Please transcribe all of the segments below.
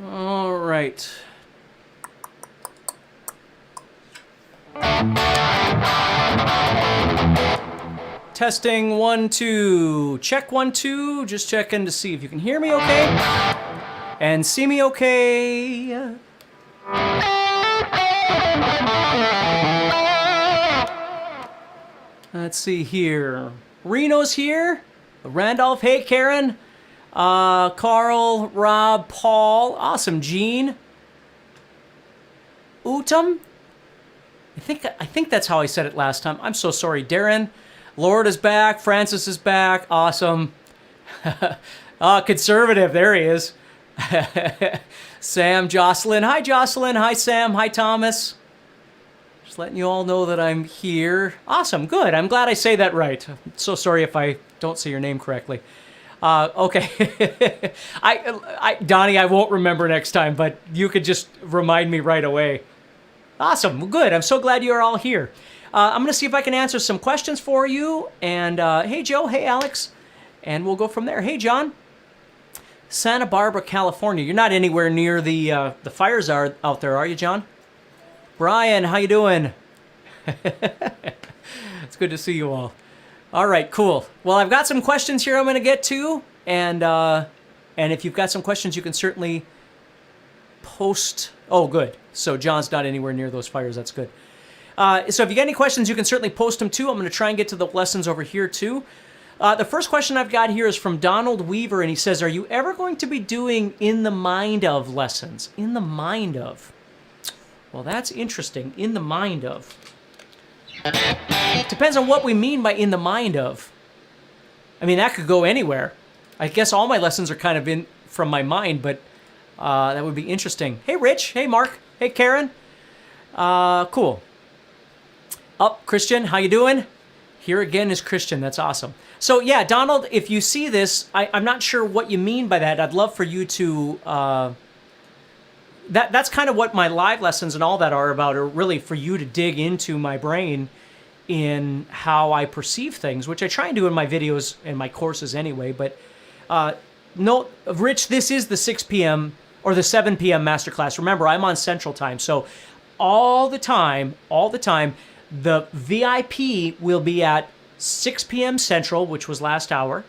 All right. Testing 1, 2. Check 1, 2. Just checking to see if you can hear me okay and see me okay. Let's see here. Reno's here. Randolph, hey Karen. Carl, Rob, Paul. Awesome, Gene. Utam. I think that's how I said it last time. I'm so sorry. Darren. Lord is back. Francis is back. Awesome. Conservative. There he is. Sam, Jocelyn. Hi, Jocelyn. Hi, Sam. Hi, Thomas. Just letting you all know that I'm here. Awesome. Good. I'm glad I say that right. I'm so sorry if I don't say your name correctly. Okay. Donnie, I won't remember next time, but you could just remind me right away. Awesome. Good. I'm so glad you're all here. I'm going to see if I can answer some questions for you. And hey, Joe. Hey, Alex. And we'll go from there. Hey, John. Santa Barbara, California. You're not anywhere near the fires are out there, are you, John? Brian, how you doing? It's good to see you all. All right, cool. Well, I've got some questions here I'm going to get to. And if you've got some questions, you can certainly post. Oh, good. So John's not anywhere near those fires. That's good. So if you got any questions, you can certainly post them too. I'm going to try and get to the lessons over here too. The first question I've got here is from Donald Weaver, and he says, are you ever going to be doing in the mind of lessons? In the mind of. Well, that's interesting. In the mind of. Depends on what we mean by in the mind of. I mean, that could go anywhere. I guess all my lessons are kind of in from my mind, but that would be interesting. Hey, Rich. Hey, Mark. Hey, Karen. Cool. Christian, how you doing? Here again is Christian. That's awesome. So, yeah, Donald, if you see this, I'm not sure what you mean by that. I'd love for you to... That's kind of what my live lessons and all that are about, are really for you to dig into my brain in how I perceive things, which I try and do in my videos and my courses anyway. But no, Rich, this is the 6 p.m. or the 7 p.m. masterclass. Remember, I'm on Central Time. So all the time, the VIP will be at 6 p.m. Central, which was last hour.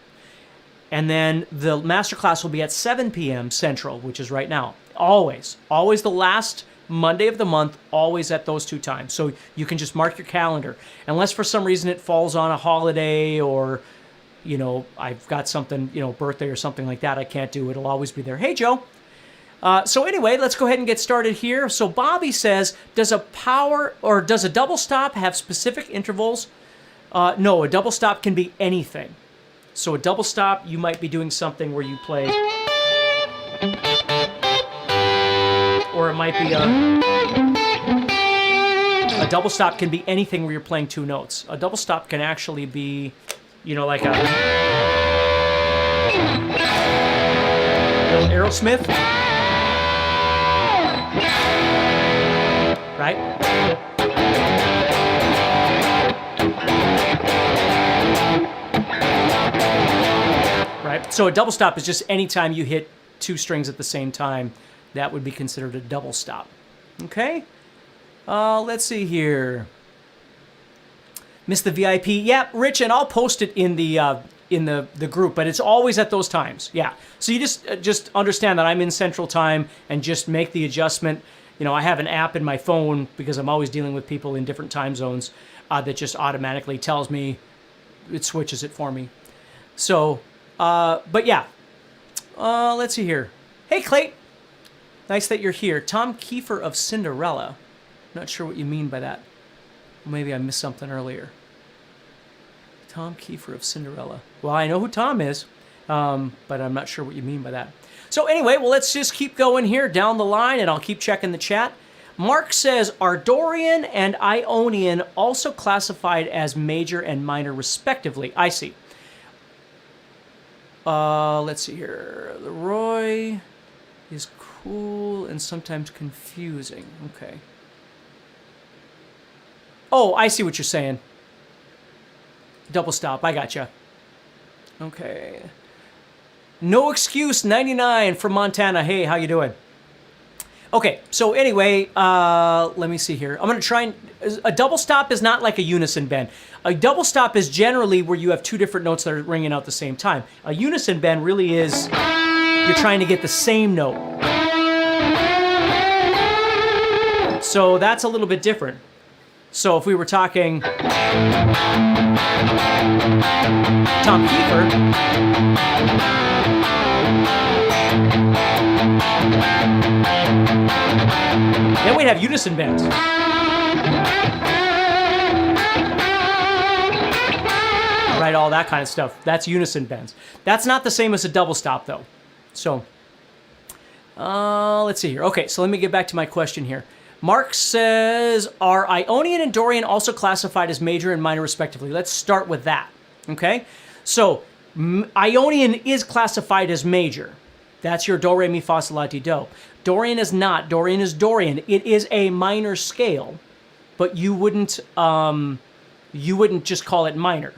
And then the masterclass will be at 7 p.m. Central, which is right now. Always the last Monday of the month, always at those two times. So you can just mark your calendar. Unless for some reason it falls on a holiday or, you know, I've got something, you know, birthday or something like that I can't do. It'll always be there. Hey, Joe. So anyway, let's go ahead and get started here. So Bobby says, does a double stop have specific intervals? No, a double stop can be anything. So a double stop, you might be doing something where you play, or it might be a double stop can be anything where you're playing two notes. A double stop can actually be, you know, like a little Aerosmith, right? Right? So a double stop is just any time you hit two strings at the same time. That would be considered a double stop. Okay? Let's see here. Miss the VIP. Yeah, Rich, and I'll post it in the group, but it's always at those times. Yeah. So you just understand that I'm in Central Time and just make the adjustment. You know, I have an app in my phone because I'm always dealing with people in different time zones that just automatically tells me, it switches it for me. So, but yeah. Let's see here. Hey, Clayton. Nice that you're here. Tom Kiefer of Cinderella. Not sure what you mean by that. Maybe I missed something earlier. Tom Kiefer of Cinderella. Well, I know who Tom is, but I'm not sure what you mean by that. So anyway, well, let's just keep going here down the line, and I'll keep checking the chat. Mark says, are Dorian and Ionian also classified as major and minor respectively? I see. Let's see here. Leroy is cool and sometimes confusing. Okay. Oh, I see what you're saying. Double stop. I gotcha. Okay. No excuse 99 from Montana. Hey, how you doing? Okay, so anyway, let me see here. I'm going to try and... A double stop is not like a unison bend. A double stop is generally where you have two different notes that are ringing out at the same time. A unison bend really is you're trying to get the same note. So that's a little bit different. So if we were talking Tom Kiefer, then we'd have unison bends. Right, all that kind of stuff. That's unison bends. That's not the same as a double stop, though. So, let's see here. Okay, so let me get back to my question here. Mark says, are Ionian and Dorian also classified as major and minor respectively? Let's start with that, okay? So, Ionian is classified as major. That's your do, re, mi, fa, sol, la, ti, do. Dorian is not. Dorian is Dorian. It is a minor scale, but you wouldn't just call it minor.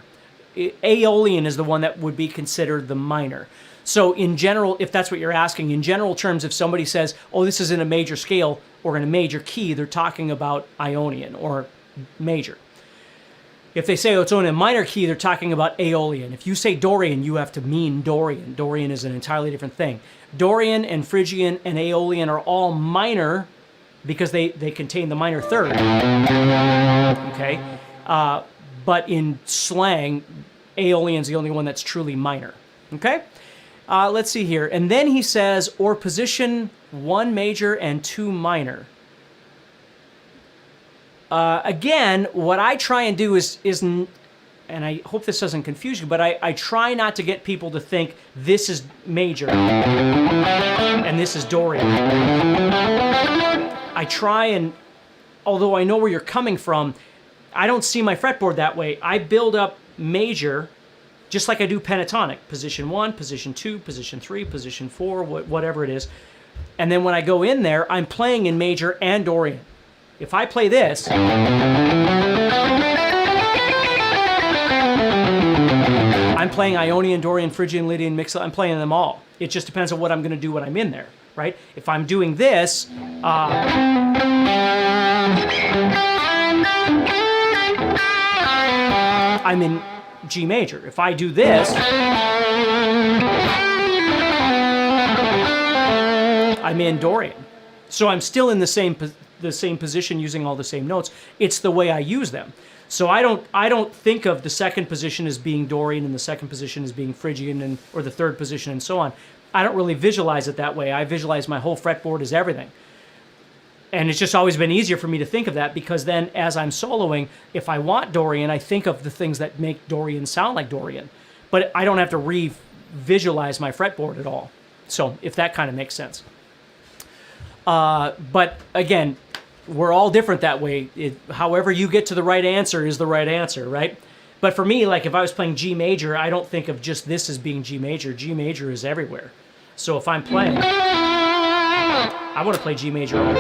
Aeolian is the one that would be considered the minor. So in general, if that's what you're asking, in general terms, if somebody says, oh, this is in a major scale or in a major key, they're talking about Ionian or major. If they say, oh, it's in a minor key, they're talking about Aeolian. If you say Dorian, you have to mean Dorian. Dorian is an entirely different thing. Dorian and Phrygian and Aeolian are all minor because they contain the minor third. Okay? But in slang, Aeolian's the only one that's truly minor. Okay? Let's see here. And then he says, or position 1 major and 2 minor. Again, what I try and do is, and I hope this doesn't confuse you, but I try not to get people to think this is major and this is Dorian. I try and, although I know where you're coming from, I don't see my fretboard that way. I build up major just like I do pentatonic. Position 1, position 2, position 3, position 4, whatever it is. And then when I go in there, I'm playing in major and Dorian. If I play this, I'm playing Ionian, Dorian, Phrygian, Lydian, Mixolydian. I'm playing them all. It just depends on what I'm going to do when I'm in there, right? If I'm doing this, I'm in G major. If I do this, I'm in Dorian. So I'm still in the same position using all the same notes. It's the way I use them. So I don't think of the second position as being Dorian and the second position as being Phrygian or the third position and so on. I don't really visualize it that way. I visualize my whole fretboard as everything. And it's just always been easier for me to think of that because then as I'm soloing, if I want Dorian, I think of the things that make Dorian sound like Dorian. But I don't have to re-visualize my fretboard at all. So if that kind of makes sense. But again, we're all different that way. However you get to the right answer is the right answer, right? But for me, like if I was playing G major, I don't think of just this as being G major. G major is everywhere. So if I'm playing, I want to play G major all over.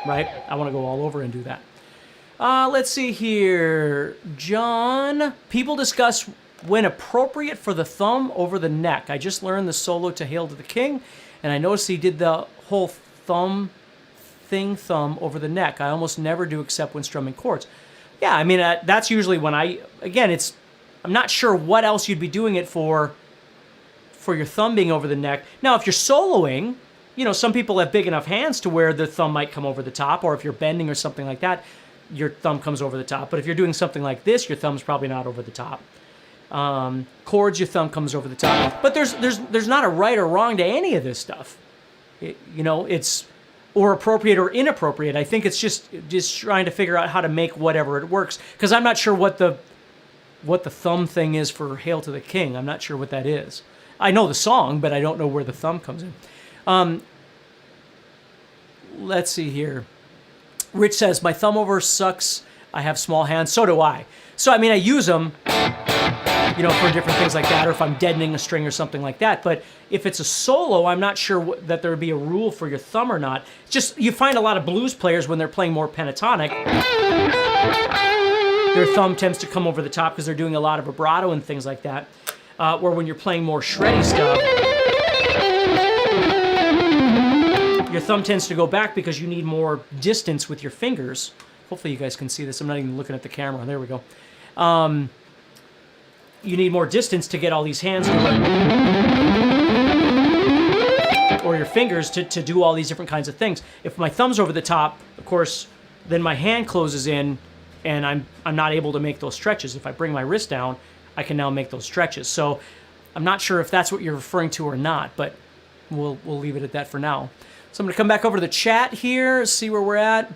Right? I want to go all over and do that. Let's see here. John, people discuss when appropriate for the thumb over the neck. I just learned the solo to Hail to the King, and I noticed he did the whole thumb thumb over the neck. I almost never do except when strumming chords. Yeah, I mean, that's usually when I'm not sure what else you'd be doing it for your thumb being over the neck. Now, if you're soloing, some people have big enough hands to where the thumb might come over the top, or if you're bending or something like that, your thumb comes over the top. But if you're doing something like this, your thumb's probably not over the top. Chords, your thumb comes over the top. But there's not a right or wrong to any of this stuff. It's or appropriate or inappropriate. I think it's just trying to figure out how to make whatever it works. Because I'm not sure what the thumb thing is for Hail to the King. I'm not sure what that is. I know the song, but I don't know where the thumb comes in. Let's see here. Rich says, my thumb over sucks. I have small hands. So do I. So, I mean, I use them, for different things like that, or if I'm deadening a string or something like that. But if it's a solo, I'm not sure that there would be a rule for your thumb or not. Just, you find a lot of blues players when they're playing more pentatonic, their thumb tends to come over the top because they're doing a lot of vibrato and things like that. Or when you're playing more shreddy stuff, your thumb tends to go back because you need more distance with your fingers. Hopefully you guys can see this. I'm not even looking at the camera. There we go. You need more distance to get all these hands to work. Or your fingers to do all these different kinds of things. If my thumb's over the top, of course, then my hand closes in and I'm not able to make those stretches. If I bring my wrist down, I can now make those stretches. So I'm not sure if that's what you're referring to or not, but we'll leave it at that for now. So I'm going to come back over to the chat here, see where we're at.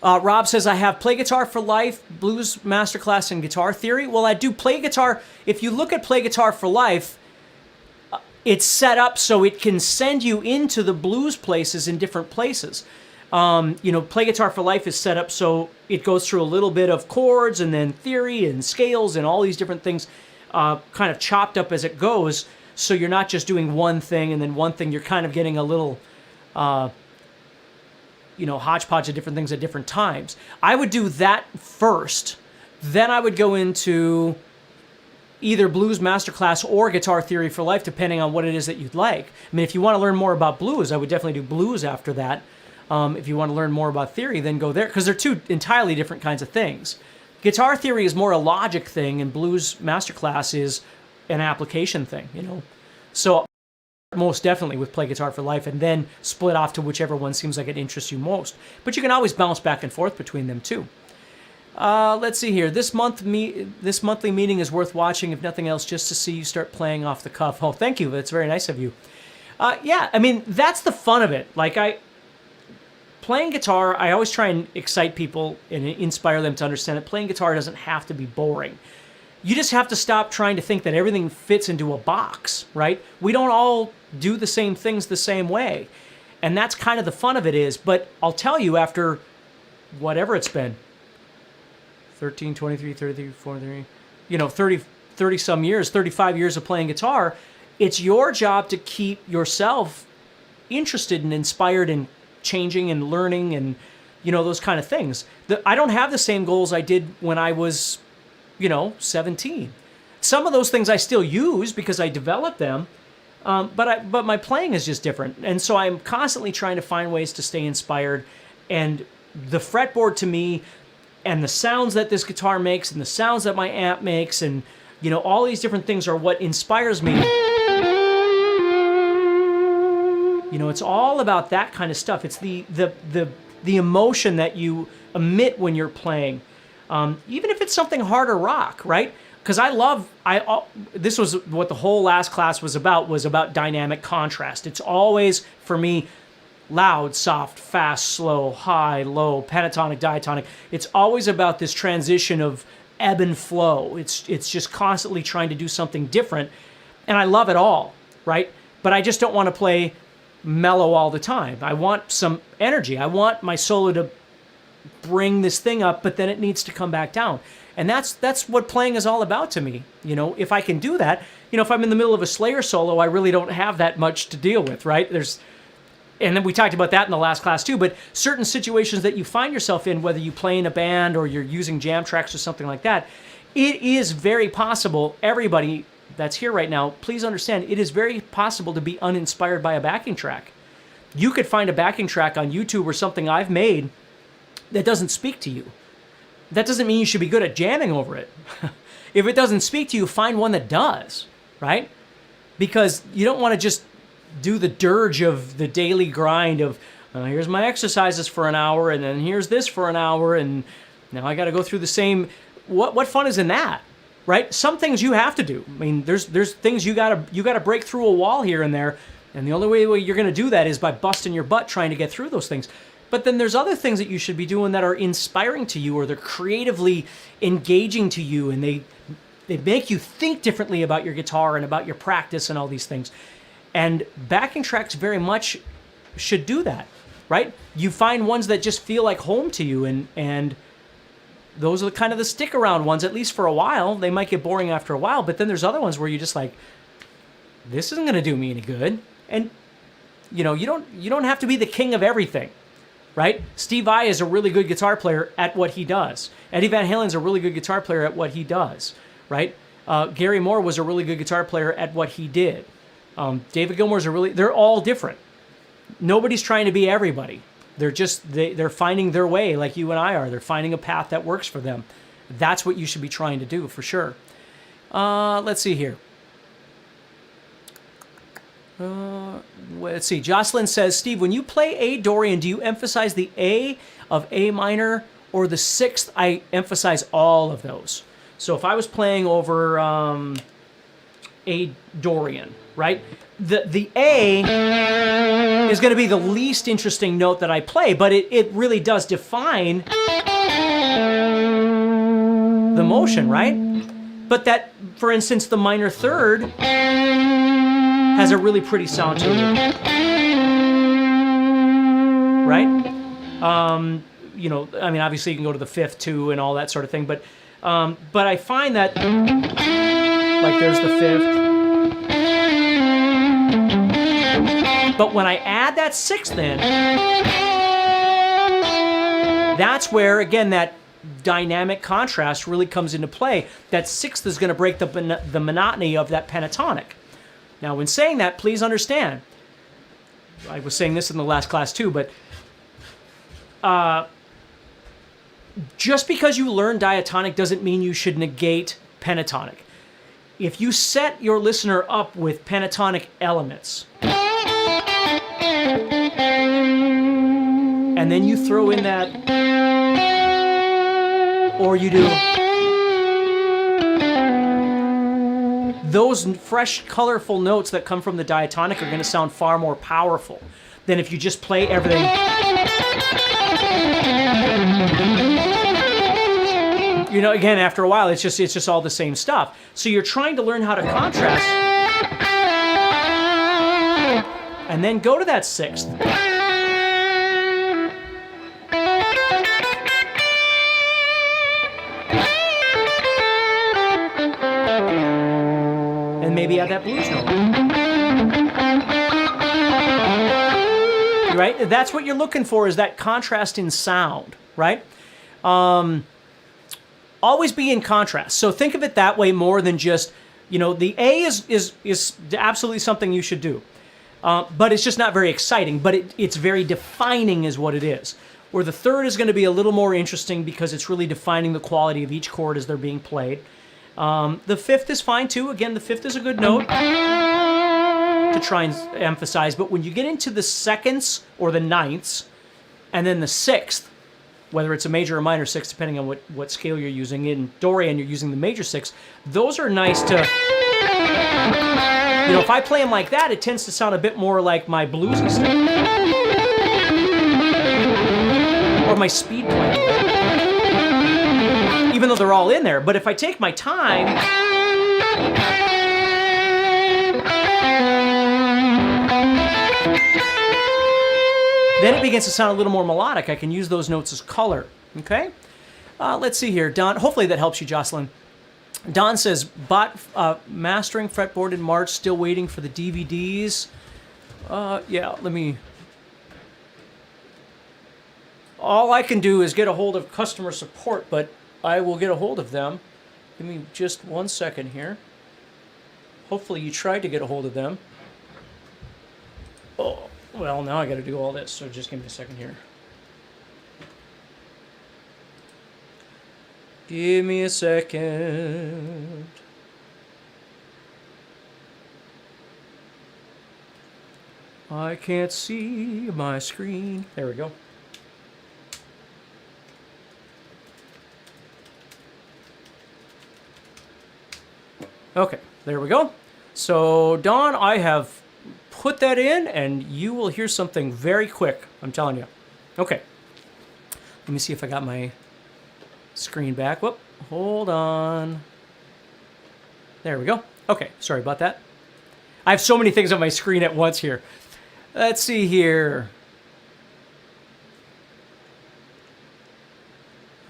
Rob says, I have Play Guitar for Life, Blues Masterclass, and Guitar Theory. Well, I do Play Guitar. If you look at Play Guitar for Life, it's set up so it can send you into the blues places in different places. Play Guitar for Life is set up so it goes through a little bit of chords and then theory and scales and all these different things kind of chopped up as it goes. So you're not just doing one thing and then one thing. You're kind of getting a little... hodgepodge of different things at different times. I would do that first. Then I would go into either Blues Masterclass or Guitar Theory for Life, depending on what it is that you'd like. I mean, if you want to learn more about blues, I would definitely do blues after that. If you want to learn more about theory, then go there, because they're two entirely different kinds of things. Guitar Theory is more a logic thing, and Blues Masterclass is an application thing, So most definitely with Play Guitar for Life, and then split off to whichever one seems like it interests you most. But you can always bounce back and forth between them too. Let's see here. This monthly meeting is worth watching, if nothing else, just to see you start playing off the cuff. Oh, thank you. That's very nice of you. Yeah, I mean, that's the fun of it. Playing guitar, I always try and excite people and inspire them to understand that playing guitar doesn't have to be boring. You just have to stop trying to think that everything fits into a box, right? We don't all do the same things the same way. And that's kind of the fun of it is. But I'll tell you, after whatever it's been, 13, 23, 33, 43, 30 some years, 35 years of playing guitar, it's your job to keep yourself interested and inspired and changing and learning and, those kind of things. I don't have the same goals I did when I was 17. Some of those things I still use because I developed them, but my playing is just different. And so I'm constantly trying to find ways to stay inspired. And the fretboard to me, and the sounds that this guitar makes, and the sounds that my amp makes, and all these different things are what inspires me. It's all about that kind of stuff. It's the emotion that you emit when you're playing. Even if it's something harder rock, right? Because this was what the whole last class was about dynamic contrast. It's always, for me, loud, soft, fast, slow, high, low, pentatonic, diatonic. It's always about this transition of ebb and flow. It's just constantly trying to do something different. And I love it all, right? But I just don't want to play mellow all the time. I want some energy. I want my solo to bring this thing up, but then it needs to come back down. And that's what playing is all about to me. If I can do that, if I'm in the middle of a Slayer solo, I really don't have that much to deal with, right? And then we talked about that in the last class too, but certain situations that you find yourself in, whether you play in a band or you're using jam tracks or something like that, it is very possible, everybody that's here right now, please understand, it is very possible to be uninspired by a backing track. You could find a backing track on YouTube or something I've made that doesn't speak to you. That doesn't mean you should be good at jamming over it. If it doesn't speak to you, find one that does, right? Because you don't want to just do the dirge of the daily grind of, here's my exercises for an hour, and then here's this for an hour, and now I got to go through the same. What fun is in that, right? Some things you have to do. I mean, there's things you gotta break through a wall here and there, and the only way you're going to do that is by busting your butt trying to get through those things. But then there's other things that you should be doing that are inspiring to you, or they're creatively engaging to you, and they make you think differently about your guitar and about your practice and all these things. And backing tracks very much should do that, right? You find ones that just feel like home to you, and those are kind of the stick around ones, at least for a while. They might get boring after a while, but then there's other ones where you're just like, this isn't going to do me any good. And you don't have to be the king of everything, right? Steve Vai is a really good guitar player at what he does. Eddie Van Halen's a really good guitar player at what he does, right? Gary Moore was a really good guitar player at what he did. David Gilmour's they're all different. Nobody's trying to be everybody. They're finding their way like you and I are. They're finding a path that works for them. That's what you should be trying to do for sure. Let's see here. Let's see. Jocelyn says, Steve, when you play A Dorian, do you emphasize the A of A minor or the sixth? I emphasize all of those. So if I was playing over A Dorian, right? The A is going to be the least interesting note that I play, but it really does define the motion, right? But that, for instance, the minor third has a really pretty sound to it, right? You know, I mean, obviously you can go to the fifth too and all that sort of thing, but I find that, like, there's the fifth. But when I add that sixth in, that's where, again, that dynamic contrast really comes into play. That sixth is going to break the monotony of that pentatonic. Now, when saying that, please understand, I was saying this in the last class too, but just because you learn diatonic doesn't mean you should negate pentatonic. If you set your listener up with pentatonic elements, and then you throw in that, or you do, those fresh, colorful notes that come from the diatonic are going to sound far more powerful than if you just play everything. You know, again, after a while, it's just all the same stuff. So you're trying to learn how to contrast, and then go to that sixth. And maybe add that blues note. Right? That's what you're looking for, is that contrast in sound, right? Always be in contrast. So think of it that way more than just, you know, the A is absolutely something you should do. But it's just not very exciting, but it's very defining is what it is. Where the third is going to be a little more interesting because it's really defining the quality of each chord as they're being played. The fifth is fine too. Again, the fifth is a good note to try and emphasize, but when you get into the seconds or the ninths, and then the sixth, whether it's a major or minor sixth, depending on what scale you're using, in Dorian you're using the major sixth, those are nice to, you know, if I play them like that, it tends to sound a bit more like my bluesy stuff. Or my speed playing. Even though they're all in there. But if I take my time, then it begins to sound a little more melodic. I can use those notes as color. Okay? Let's see here. Don, hopefully that helps you, Jocelyn. Don says, bought mastering fretboard in March, still waiting for the DVDs. Yeah, let me... All I can do is get a hold of customer support, but I will get a hold of them. Give me just 1 second here. Hopefully you tried to get a hold of them. Oh, well, now I got to do all this, so just give me a second here. Give me a second. I can't see my screen. There we go. Okay, there we go. So, Don, I have put that in, and you will hear something very quick. I'm telling you. Okay. Let me see if I got my screen back. Whoop, hold on. There we go. Okay, sorry about that. I have so many things on my screen at once here. Let's see here.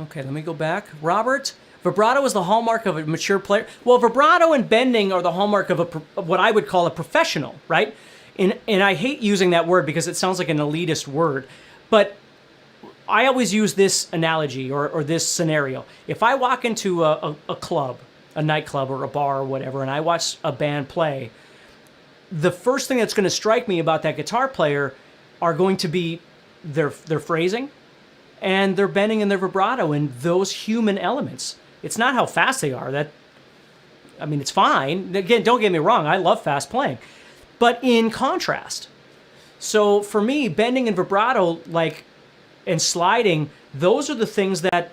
Okay, let me go back. Robert, vibrato is the hallmark of a mature player. Well, vibrato and bending are the hallmark of what I would call a professional, right? And I hate using that word because it sounds like an elitist word. But I always use this analogy or this scenario. If I walk into a club, a nightclub or a bar or whatever, and I watch a band play, the first thing that's going to strike me about that guitar player are going to be their phrasing and their bending and their vibrato and those human elements. It's not how fast they are. It's fine. Again, don't get me wrong. I love fast playing. But in contrast. So for me, bending and vibrato, and sliding, those are the things that...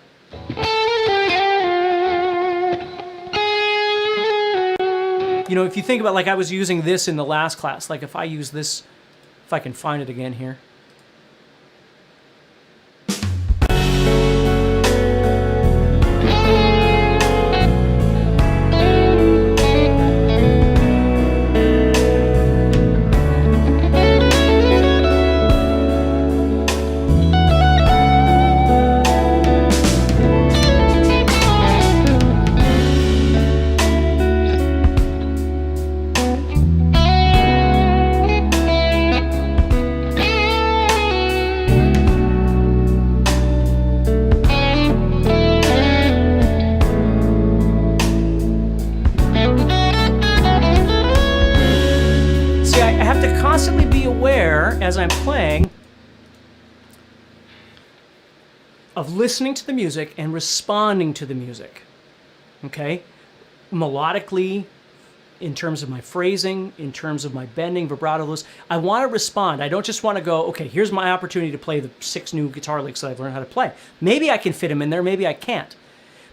if you think about, I was using this in the last class. If I use this, if I can find it again here. As I'm playing, of listening to the music and responding to the music, okay? Melodically, in terms of my phrasing, in terms of my bending, vibrato, I want to respond. I don't just want to go, okay, here's my opportunity to play the 6 new guitar licks that I've learned how to play. Maybe I can fit them in there, maybe I can't.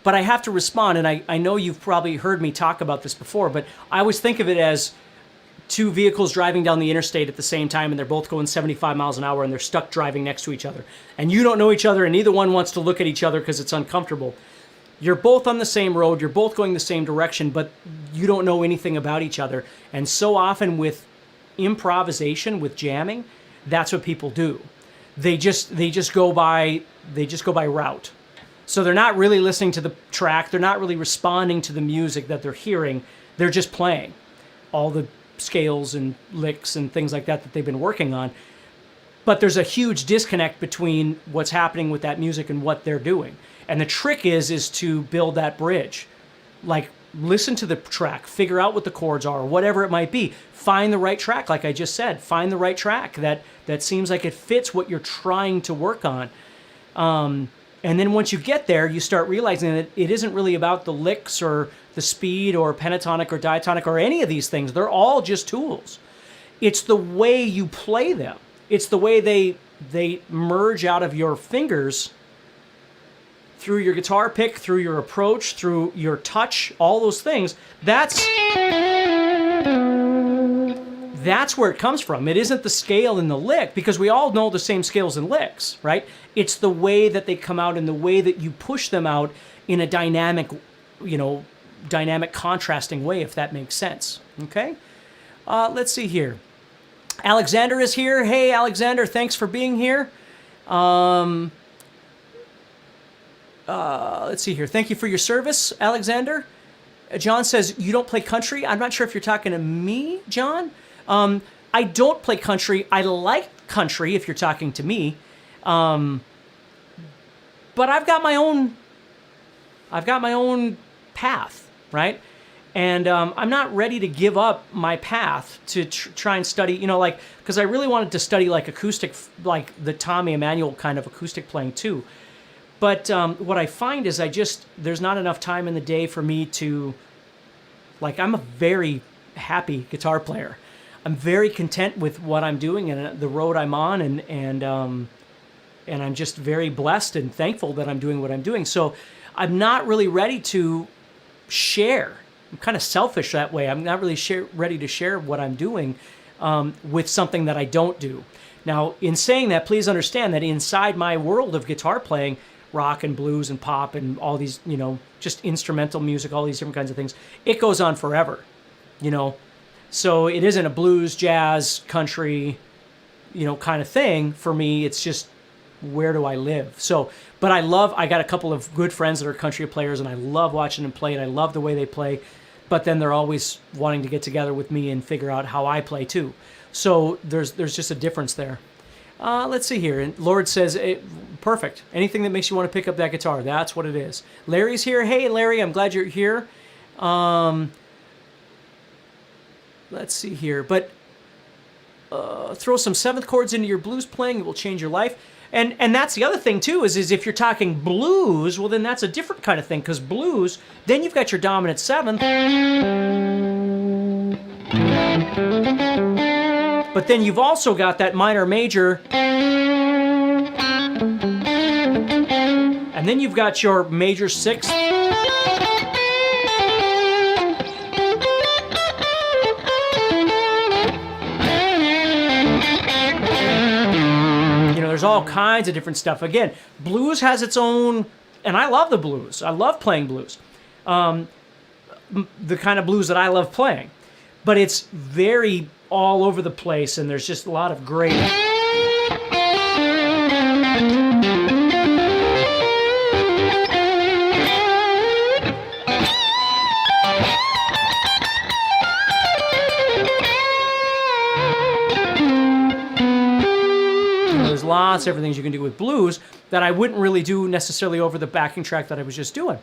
But I have to respond, and I know you've probably heard me talk about this before, but I always think of it as 2 vehicles driving down the interstate at the same time, and they're both going 75 miles an hour, and they're stuck driving next to each other. And you don't know each other, and neither one wants to look at each other because it's uncomfortable. You're both on the same road, you're both going the same direction, but you don't know anything about each other. And so often with improvisation, with jamming, that's what people do. They just go by route. So they're not really listening to the track, they're not really responding to the music that they're hearing, they're just playing all the scales and licks and things like that they've been working on. But there's a huge disconnect between what's happening with that music and what they're doing. And the trick is to build that bridge. Listen to the track, figure out what the chords are, whatever it might be. Find the right track, like I just said. Find the right track that seems like it fits what you're trying to work on. And then once you get there, you start realizing that it isn't really about the licks or the speed or pentatonic or diatonic or any of these things. They're all just tools. It's the way you play them. It's the way they merge out of your fingers through your guitar pick, through your approach, through your touch, all those things. That's where it comes from. It isn't the scale and the lick, because we all know the same scales and licks, right? It's the way that they come out and the way that you push them out in a dynamic contrasting way, if that makes sense. Okay? Let's see here. Alexander is here. Hey, Alexander, thanks for being here. Let's see here. Thank you for your service, Alexander. John says, you don't play country? I'm not sure if you're talking to me, John. I don't play country. I like country, if you're talking to me. But I've got my own path, right? And I'm not ready to give up my path to try and study, because I really wanted to study acoustic, like the Tommy Emmanuel kind of acoustic playing too. But what I find is there's not enough time in the day for me to, I'm a very happy guitar player. I'm very content with what I'm doing and the road I'm on, and I'm just very blessed and thankful that I'm doing what I'm doing. So I'm not really ready to share. I'm kind of selfish that way. I'm not really ready to share what I'm doing with something that I don't do. Now, in saying that, please understand that inside my world of guitar playing, rock and blues and pop and all these, just instrumental music, all these different kinds of things, it goes on forever, So it isn't a blues, jazz, country, kind of thing for me. It's just, where do I live? So, but I got a couple of good friends that are country players, and I love watching them play, and I love the way they play. But then they're always wanting to get together with me and figure out how I play too. So there's just a difference there. Let's see here. And Lord says, perfect. Anything that makes you want to pick up that guitar, that's what it is. Larry's here. Hey, Larry, I'm glad you're here. let's see here. But throw some seventh chords into your blues playing. It will change your life. And that's the other thing, too, is if you're talking blues, well, then that's a different kind of thing. Because blues, then you've got your dominant seventh. But then you've also got that minor major. And then you've got your major sixth. There's all kinds of different stuff. Again, blues has its own, and I love the blues. I love playing blues. The kind of blues that I love playing. But it's very all over the place, and there's just a lot of great... Lots of different things you can do with blues that I wouldn't really do necessarily over the backing track that I was just doing.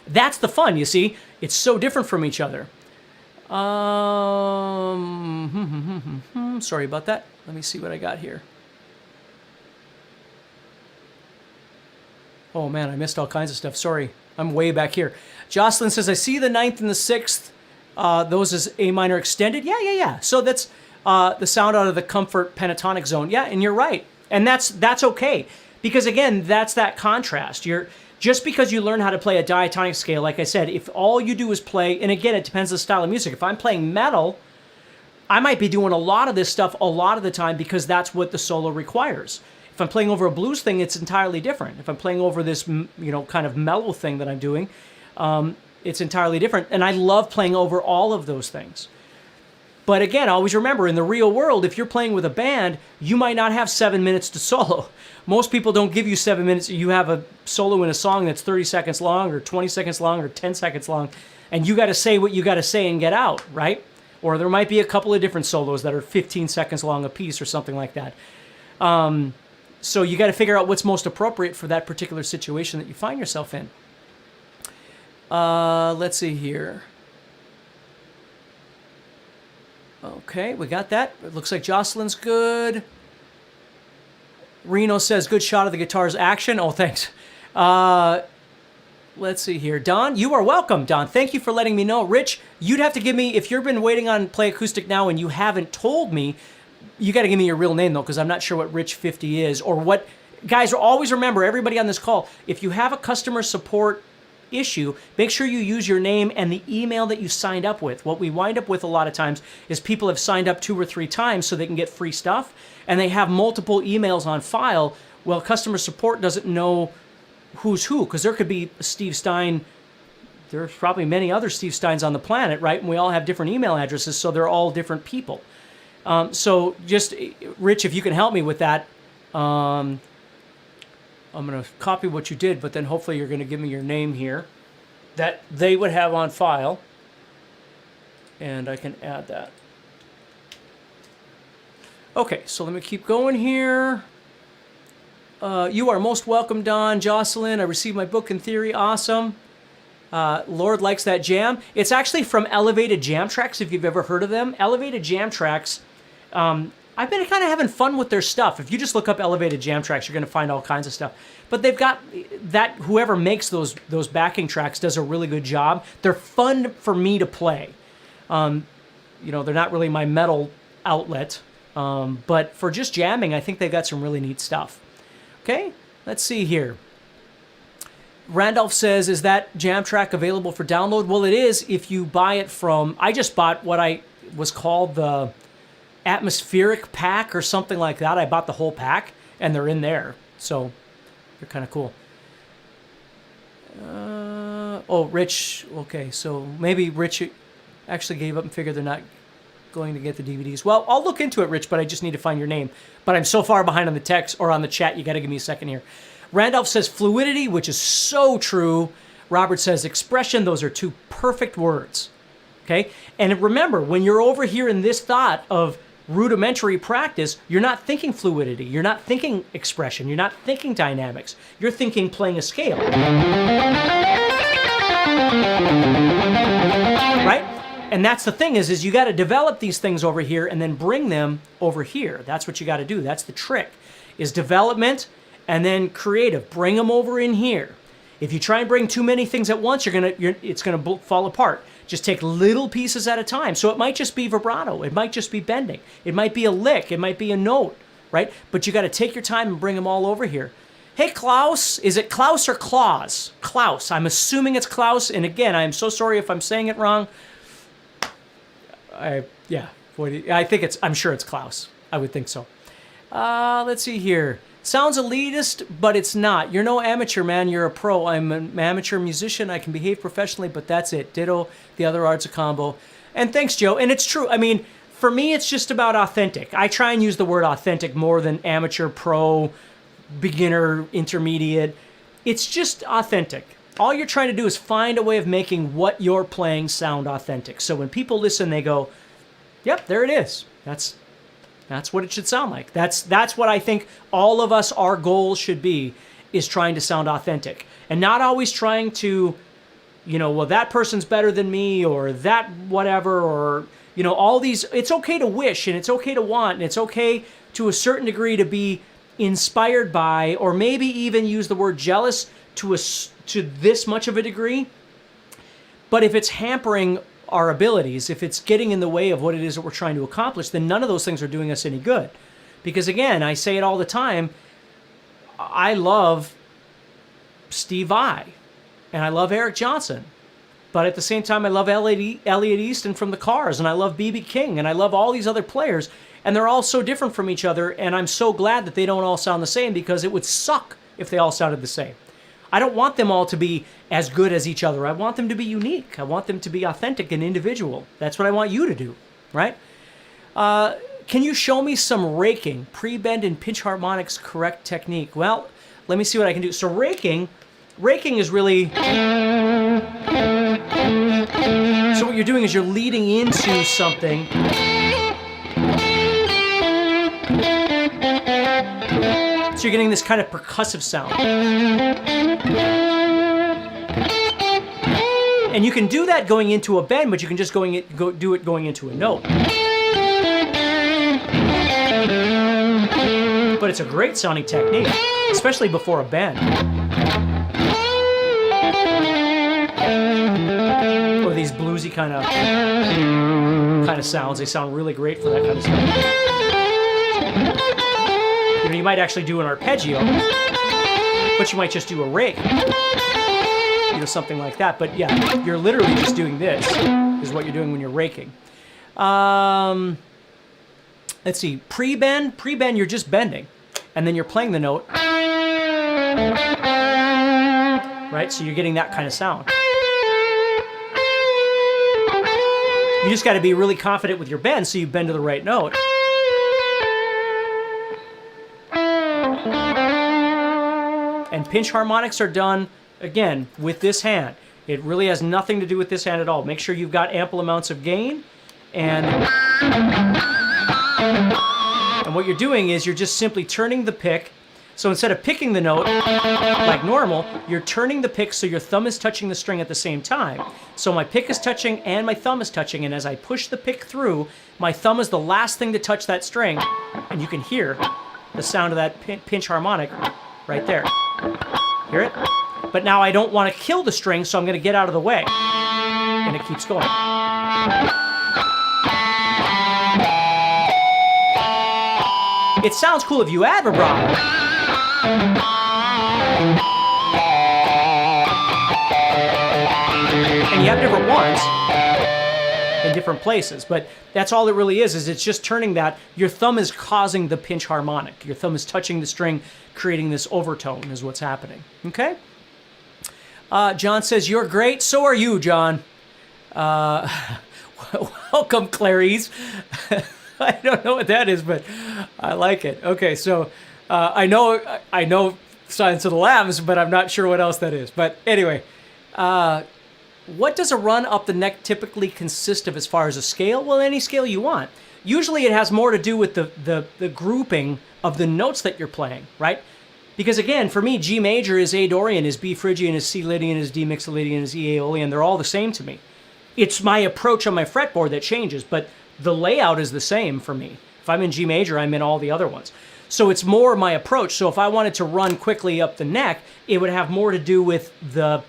That's the fun, you see. It's so different from each other. Sorry about that. Let me see what I got here. Oh man, I missed all kinds of stuff. Sorry, I'm way back here. Jocelyn says, I see the ninth and the sixth. Those is A minor extended. Yeah. So that's... the sound out of the comfort pentatonic zone. Yeah, and you're right. And that's okay. Because again, that's that contrast. Just because you learn how to play a diatonic scale, like I said, if all you do is play, and again, it depends on the style of music. If I'm playing metal, I might be doing a lot of this stuff a lot of the time because that's what the solo requires. If I'm playing over a blues thing, it's entirely different. If I'm playing over this, kind of mellow thing that I'm doing, it's entirely different. And I love playing over all of those things. But again, always remember, in the real world, if you're playing with a band, you might not have 7 minutes to solo. Most people don't give you 7 minutes. You have a solo in a song that's 30 seconds long or 20 seconds long or 10 seconds long, and you got to say what you got to say and get out, right? Or there might be a couple of different solos that are 15 seconds long a piece or something like that. So you got to figure out what's most appropriate for that particular situation that you find yourself in. Let's see here. Okay, we got that. It looks like Jocelyn's good. Reno says, good shot of the guitar's action. Oh, thanks. Let's see here. Don, you are welcome, Don. Thank you for letting me know. Rich, you'd have to give me, if you've been waiting on Play Acoustic Now and you haven't told me, you got to give me your real name, though, because I'm not sure what Rich50 is or what. Guys, always remember, everybody on this call, if you have a customer support issue, make sure you use your name and the email that you signed up with. What we wind up with a lot of times is people have signed up 2 or 3 times so they can get free stuff, and they have multiple emails on file. Well, customer support doesn't know who's who, because there could be Steve Stine. There's probably many other Steve Steins on the planet, right? And we all have different email addresses, so they're all different people. So just, Rich, if you can help me with that, I'm going to copy what you did, but then hopefully you're going to give me your name here that they would have on file, and I can add that. Okay, so let me keep going here. You are most welcome, Don. Jocelyn, I received my book in theory. Awesome. Lord likes that jam. It's actually from Elevated Jam Tracks, if you've ever heard of them. Elevated Jam Tracks, I've been kind of having fun with their stuff. If you just look up Elevated Jam Tracks, you're going to find all kinds of stuff. But they've got that, whoever makes those backing tracks does a really good job. They're fun for me to play. They're not really my metal outlet. But for just jamming, I think they've got some really neat stuff. Okay, let's see here. Randolph says, is that jam track available for download? Well, it is if you buy it from, I just bought what was called the Atmospheric pack or something like that. I bought the whole pack, and they're in there. So they're kind of cool. Rich. Okay, so maybe Rich actually gave up and figured they're not going to get the DVDs. Well, I'll look into it, Rich, but I just need to find your name. But I'm so far behind on the text or on the chat, you got to give me a second here. Randolph says fluidity, which is so true. Robert says expression. Those are 2 perfect words. Okay? And remember, when you're over here in this thought of rudimentary practice, you're not thinking fluidity. You're not thinking expression. You're not thinking dynamics. You're thinking playing a scale. Right? And that's the thing is you got to develop these things over here and then bring them over here. That's what you got to do. That's the trick, is development and then creative. Bring them over in here. If you try and bring too many things at once, it's gonna fall apart. Just take little pieces at a time. So it might just be vibrato. It might just be bending. It might be a lick. It might be a note, right? But you got to take your time and bring them all over here. Hey, Klaus. Is it Klaus or Klaus? Klaus. I'm assuming it's Klaus. And again, I'm so sorry if I'm saying it wrong. I'm sure it's Klaus. I would think so. Let's see here. Sounds elitist, but it's not. You're no amateur, man. You're a pro. I'm an amateur musician. I can behave professionally, but that's it. Ditto. The other art's a combo. And thanks, Joe. And it's true. I mean, for me, it's just about authentic. I try and use the word authentic more than amateur, pro, beginner, intermediate. It's just authentic. All you're trying to do is find a way of making what you're playing sound authentic. So when people listen, they go, yep, there it is. That's what it should sound like. That's what I think all of us, our goal should be, is trying to sound authentic. And not always trying to, well, that person's better than me, or that whatever, or, all these. It's okay to wish, and it's okay to want, and it's okay to a certain degree to be inspired by, or maybe even use the word jealous to this much of a degree. But if it's hampering our abilities, if it's getting in the way of what it is that we're trying to accomplish, then none of those things are doing us any good. Because again, I say it all the time, I love Steve Vai and I love Eric Johnson, but at the same time I love Elliot Easton from the Cars, and I love B.B. King, and I love all these other players, and they're all so different from each other, and I'm so glad that they don't all sound the same, because it would suck if they all sounded the same. I don't want them all to be as good as each other. I want them to be unique. I want them to be authentic and individual. That's what I want you to do, right? Can you show me some raking, pre-bend and pinch harmonics correct technique? Well, let me see what I can do. So raking is really... So what you're doing is you're leading into something. So you're getting this kind of percussive sound. And you can do that going into a bend, but you can just do it going into a note. But it's a great sounding technique, especially before a bend. Or these bluesy kind of sounds. They sound really great for that kind of stuff. You might actually do an arpeggio, but you might just do a rake. Something like that. But yeah, you're literally just doing this, is what you're doing when you're raking. Let's see, pre-bend, you're just bending, and then you're playing the note. Right, so you're getting that kind of sound. You just got to be really confident with your bend, so you bend to the right note. And pinch harmonics are done, again, with this hand. It really has nothing to do with this hand at all. Make sure you've got ample amounts of gain. And what you're doing is you're just simply turning the pick. So instead of picking the note like normal, you're turning the pick so your thumb is touching the string at the same time. So my pick is touching and my thumb is touching, and as I push the pick through, my thumb is the last thing to touch that string, and you can hear the sound of that pinch harmonic right there. Hear it? But now I don't want to kill the string, so I'm going to get out of the way. And it keeps going. It sounds cool if you add vibrato. And you have different ones in different places, but that's all it really is it's just turning that. Your thumb is causing the pinch harmonic. Your thumb is touching the string, creating this overtone is what's happening. Okay? John says, you're great. So are you, John. Welcome, Clarice. I don't know what that is, but I like it. Okay, so I know Silence of the Lambs, but I'm not sure what else that is. But anyway, what does a run up the neck typically consist of as far as a scale? Well, any scale you want. Usually it has more to do with the grouping of the notes that you're playing, right? Because again, for me, G major is A Dorian, is B Phrygian, is C Lydian, is D Mixolydian, is E Aeolian. They're all the same to me. It's my approach on my fretboard that changes, but the layout is the same for me. If I'm in G major, I'm in all the other ones. So it's more my approach. So if I wanted to run quickly up the neck, it would have more to do with the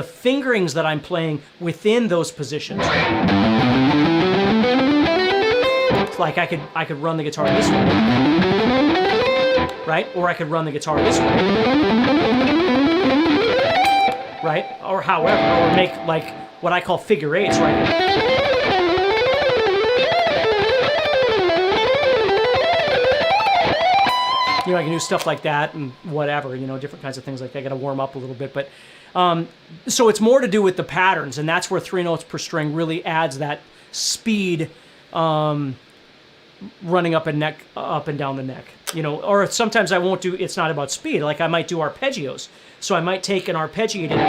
fingerings that I'm playing within those positions. It's like I could run the guitar this way, right? Or I could run the guitar this way, right? Or however, or make like what I call figure eights, right? You know, I can do stuff like that and whatever, you know, different kinds of things like that. I got to warm up a little bit, but so it's more to do with the patterns, and that's where 3 notes per string really adds that speed, running up and down the neck, you know. Or sometimes I won't do. It's not about speed. Like I might do arpeggios, so I might take an arpeggiated idea,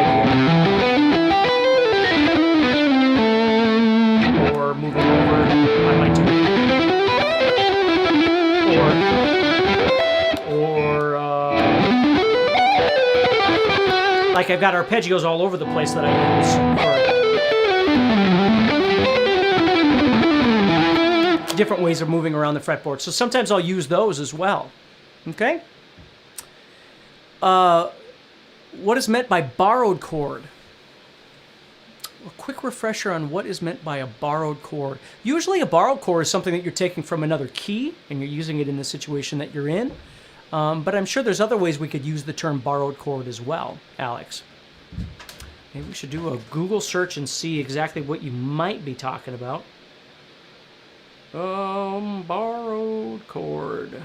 or moving over, I might do, like I've got arpeggios all over the place that I use for different ways of moving around the fretboard. So sometimes I'll use those as well. Okay? What is meant by borrowed chord? A quick refresher on what is meant by a borrowed chord. Usually a borrowed chord is something that you're taking from another key and you're using it in the situation that you're in. But I'm sure there's other ways we could use the term borrowed chord as well, Alex. Maybe we should do a Google search and see exactly what you might be talking about. Borrowed chord.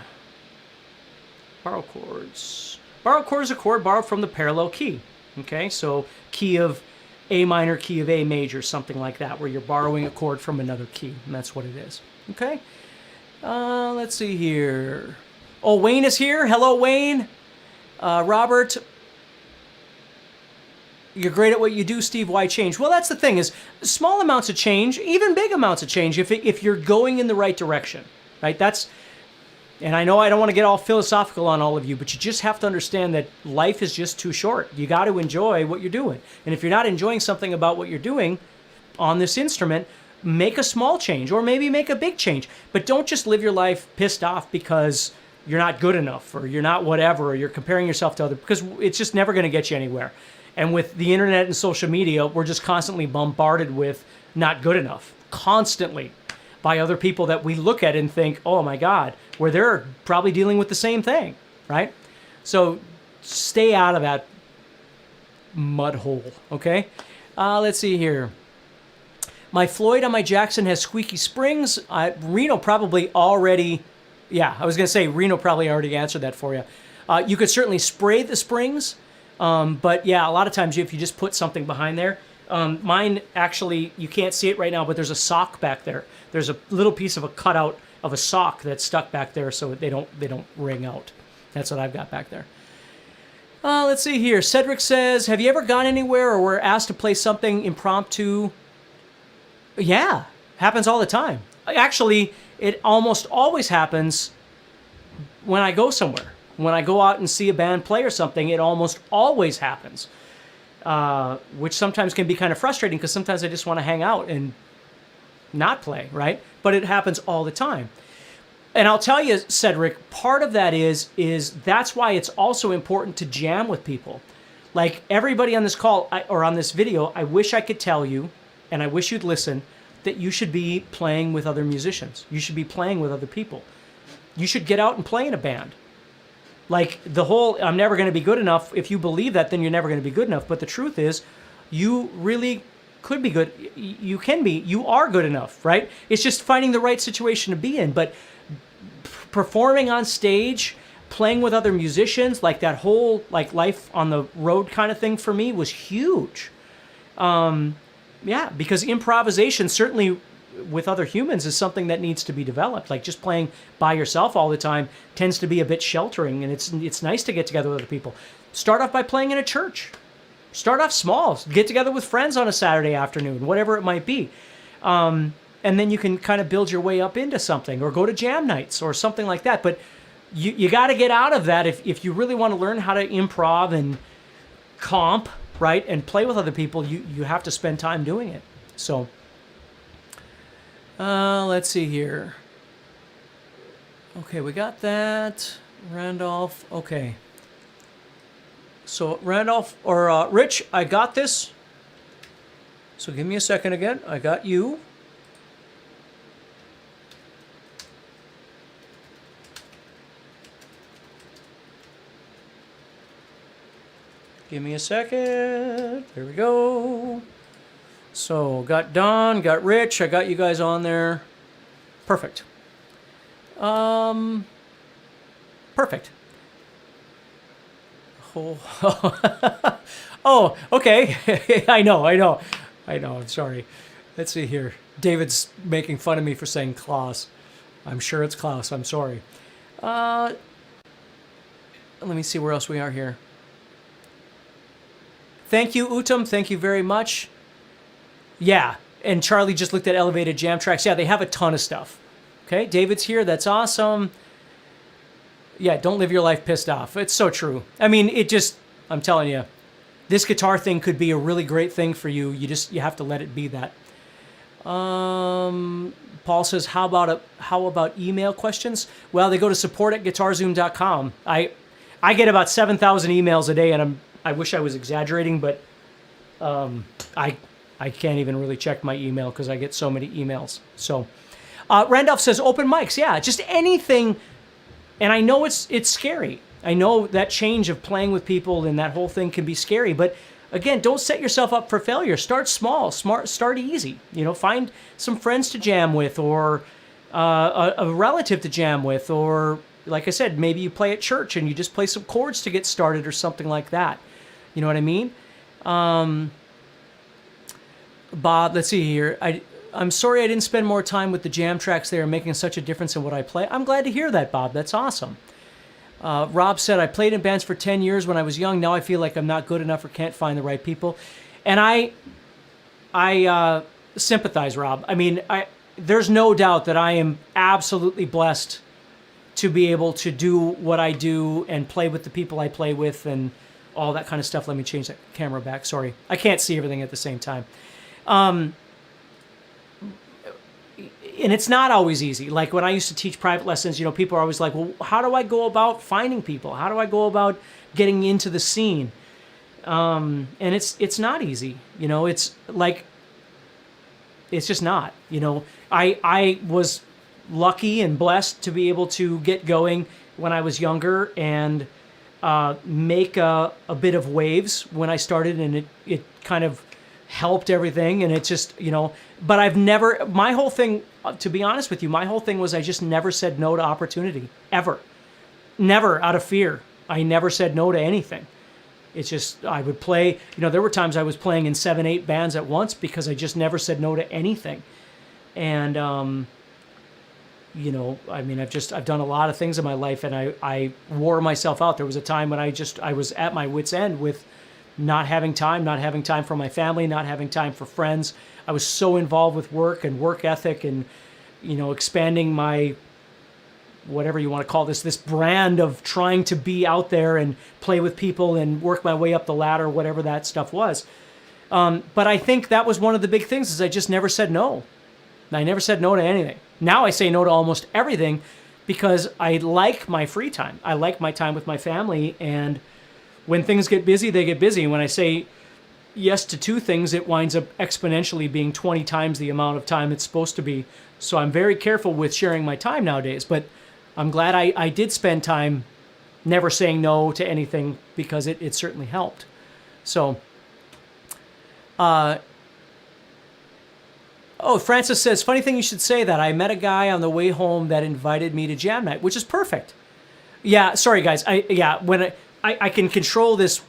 Borrowed chords. Borrowed chord is a chord borrowed from the parallel key. Okay, so key of A minor, key of A major, something like that, where you're borrowing a chord from another key, and that's what it is. Okay? Let's see here. Oh, Wayne is here. Hello, Wayne. Robert, you're great at what you do, Steve. Why change? Well, that's the thing is small amounts of change, even big amounts of change, if you're going in the right direction, right? And I know I don't want to get all philosophical on all of you, but you just have to understand that life is just too short. You got to enjoy what you're doing. And if you're not enjoying something about what you're doing on this instrument, make a small change or maybe make a big change. But don't just live your life pissed off because you're not good enough or you're not whatever, or you're comparing yourself to other, because it's just never going to get you anywhere. And with the internet and social media, we're just constantly bombarded with not good enough, constantly, by other people that we look at and think, oh my God, where they're probably dealing with the same thing, right? So stay out of that mud hole, okay? Let's see here. My Floyd on my Jackson has squeaky springs. Reno probably already... Yeah, I was going to say Reno probably already answered that for you. You could certainly spray the springs, but yeah, a lot of times if you just put something behind there, mine actually, you can't see it right now, but there's a sock back there. There's a little piece of a cutout of a sock that's stuck back there so they don't ring out. That's what I've got back there. Let's see here. Cedric says, have you ever gone anywhere or were asked to play something impromptu? Yeah, happens all the time. Actually, it almost always happens when I go somewhere. When I go out and see a band play or something, it almost always happens, which sometimes can be kind of frustrating because sometimes I just want to hang out and not play, right? But it happens all the time. And I'll tell you, Cedric, part of that is that's why it's also important to jam with people. Like everybody on this call or on this video, I wish I could tell you, and I wish you'd listen, that you should be playing with other musicians. You should be playing with other people. You should get out and play in a band. Like the whole, I'm never going to be good enough. If you believe that, then you're never going to be good enough. But the truth is, you really could be good. You can be. You are good enough, right? It's just finding the right situation to be in. But performing on stage, playing with other musicians, like that whole like life on the road kind of thing for me was huge. Yeah, because improvisation certainly with other humans is something that needs to be developed. Like just playing by yourself all the time tends to be a bit sheltering, and it's nice to get together with other people. Start off by playing in a church. Start off small. Get together with friends on a Saturday afternoon, whatever it might be. And then you can kind of build your way up into something, or go to jam nights or something like that. But you got to get out of that if you really want to learn how to improv and comp, right, and play with other people. You have to spend time doing it. So, let's see here. Okay, we got that. Randolph. Okay. So Randolph or Rich, I got this. So give me a second again. I got you. Give me a second. There we go. So got Don, got Rich. I got you guys on there. Perfect. Perfect. Oh, oh, okay. I know. I'm sorry. Let's see here. David's making fun of me for saying Klaus. I'm sure it's Klaus. I'm sorry. Let me see where else we are here. Thank you, Utam. Thank you very much. Yeah, and Charlie just looked at Elevated Jam Tracks. Yeah, they have a ton of stuff. Okay, David's here. That's awesome. Yeah, don't live your life pissed off. It's so true. I mean, I'm telling you, this guitar thing could be a really great thing for you. You have to let it be that. Paul says, how about email questions? Well, they go to support@guitarzoom.com. I get about 7,000 emails a day, and I wish I was exaggerating, but I can't even really check my email because I get so many emails. So Randolph says open mics. Yeah, just anything. And I know it's scary. I know that change of playing with people and that whole thing can be scary. But again, don't set yourself up for failure. Start small. Start easy. Find some friends to jam with, or a relative to jam with, or like I said, maybe you play at church and you just play some chords to get started or something like that. You know what I mean? Bob, let's see here. I'm sorry I didn't spend more time with the jam tracks there, making such a difference in what I play. I'm glad to hear that, Bob. That's awesome. Rob said, I played in bands for 10 years when I was young. Now I feel like I'm not good enough or can't find the right people. And I sympathize, Rob. I mean, there's no doubt that I am absolutely blessed to be able to do what I do and play with the people I play with and all that kind of stuff. Let me change that camera back. Sorry. I can't see everything at the same time. And it's not always easy. Like when I used to teach private lessons, people are always like, well, how do I go about finding people? How do I go about getting into the scene? And it's not easy. It's like, it's just not. I was lucky and blessed to be able to get going when I was younger and make a bit of waves when I started, and it kind of helped everything. And it just, but I've never, my whole thing, to be honest with you, my whole thing was I just never said no to opportunity, ever. Never, out of fear. I never said no to anything. It's just, I would play, there were times I was playing in 7, 8 bands at once because I just never said no to anything. And, I mean, I've done a lot of things in my life, and I wore myself out. There was a time when I was at my wit's end with not having time for my family, not having time for friends. I was so involved with work and work ethic and, expanding my, whatever you want to call this brand of trying to be out there and play with people and work my way up the ladder, whatever that stuff was. But I think that was one of the big things is I just never said no. I never said no to anything. Now I say no to almost everything because I like my free time. I like my time with my family, and when things get busy, they get busy. And when I say yes to 2 things, it winds up exponentially being 20 times the amount of time it's supposed to be. So I'm very careful with sharing my time nowadays, but I'm glad I did spend time never saying no to anything because it certainly helped. So, Francis says, funny thing you should say that. I met a guy on the way home that invited me to jam night, which is perfect. Yeah, sorry guys. When I can control this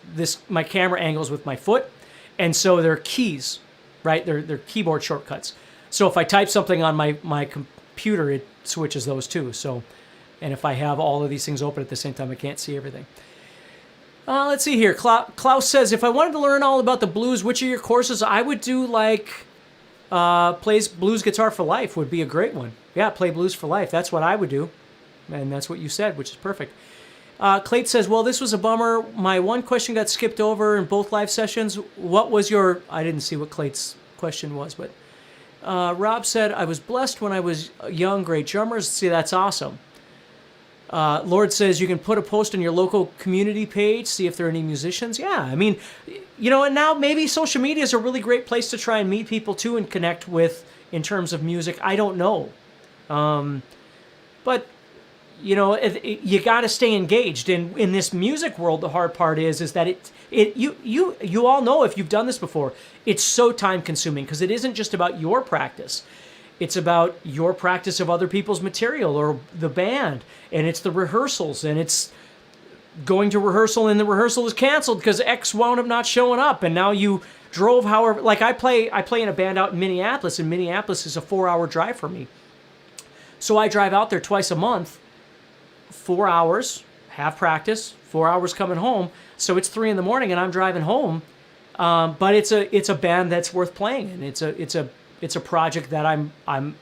my camera angles with my foot, and so they're keys, right? They're keyboard shortcuts. So if I type something on my computer, it switches those too. So, and if I have all of these things open at the same time, I can't see everything. Let's see here. Klaus says, if I wanted to learn all about the blues, which are your courses? I would do plays blues guitar for life would be a great one. Yeah, play blues for life. That's what I would do, and that's what you said, which is perfect. Clayt says, well, this was a bummer. My one question got skipped over in both live sessions. What was your... I didn't see what Clayt's question was, but Rob said, I was blessed when I was young, great drummers. See, that's awesome. Lord says you can put a post on your local community page, see if there are any musicians. Yeah, I mean, and now maybe social media is a really great place to try and meet people too and connect with in terms of music. I don't know. But, you got to stay engaged. And in this music world, the hard part is that you all know if you've done this before, it's so time consuming because it isn't just about your practice. It's about your practice of other people's material or the band, and it's the rehearsals, and it's going to rehearsal and the rehearsal is canceled because X wound up not showing up, and now you drove however. Like I play in a band out in Minneapolis, and Minneapolis is a 4-hour drive for me. So I drive out there twice a month, 4 hours, have practice, 4 hours coming home. So it's 3 a.m. and I'm driving home. But it's a band that's worth playing, and it's a project that I'm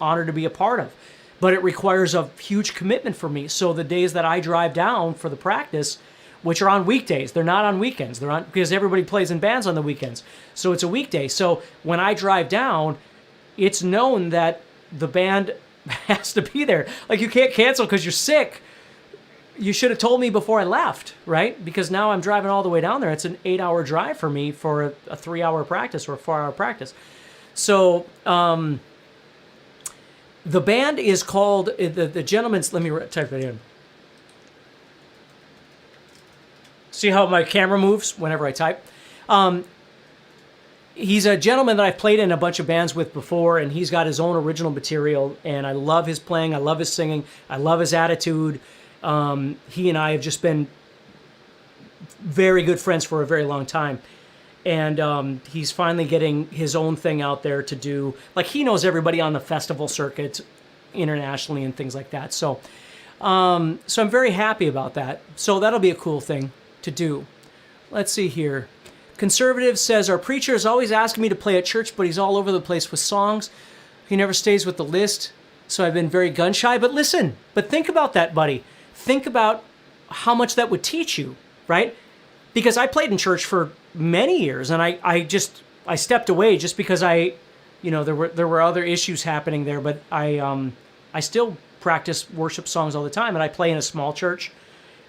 honored to be a part of. But it requires a huge commitment for me. So the days that I drive down for the practice, which are on weekdays, they're not on weekends. They're on because everybody plays in bands on the weekends. So it's a weekday. So when I drive down, it's known that the band has to be there. Like you can't cancel because you're sick. You should have told me before I left, right? Because now I'm driving all the way down there. It's an 8-hour drive for me for a 3-hour practice or a 4-hour practice. So the band is called, the gentleman's, let me type it in. See how my camera moves whenever I type? He's a gentleman that I've played in a bunch of bands with before, and he's got his own original material, and I love his playing, I love his singing, I love his attitude. He and I have just been very good friends for a very long time. And he's finally getting his own thing out there to do. Like, he knows everybody on the festival circuit internationally and things like that. So I'm very happy about that. So that'll be a cool thing to do. Let's see here. Conservative says, our preacher is always asking me to play at church, but he's all over the place with songs. He never stays with the list. So I've been very gun shy. But listen, think about that, buddy. Think about how much that would teach you, right? Because I played in church for many years, and I stepped away just because there were other issues happening there. But I still practice worship songs all the time, and I play in a small church.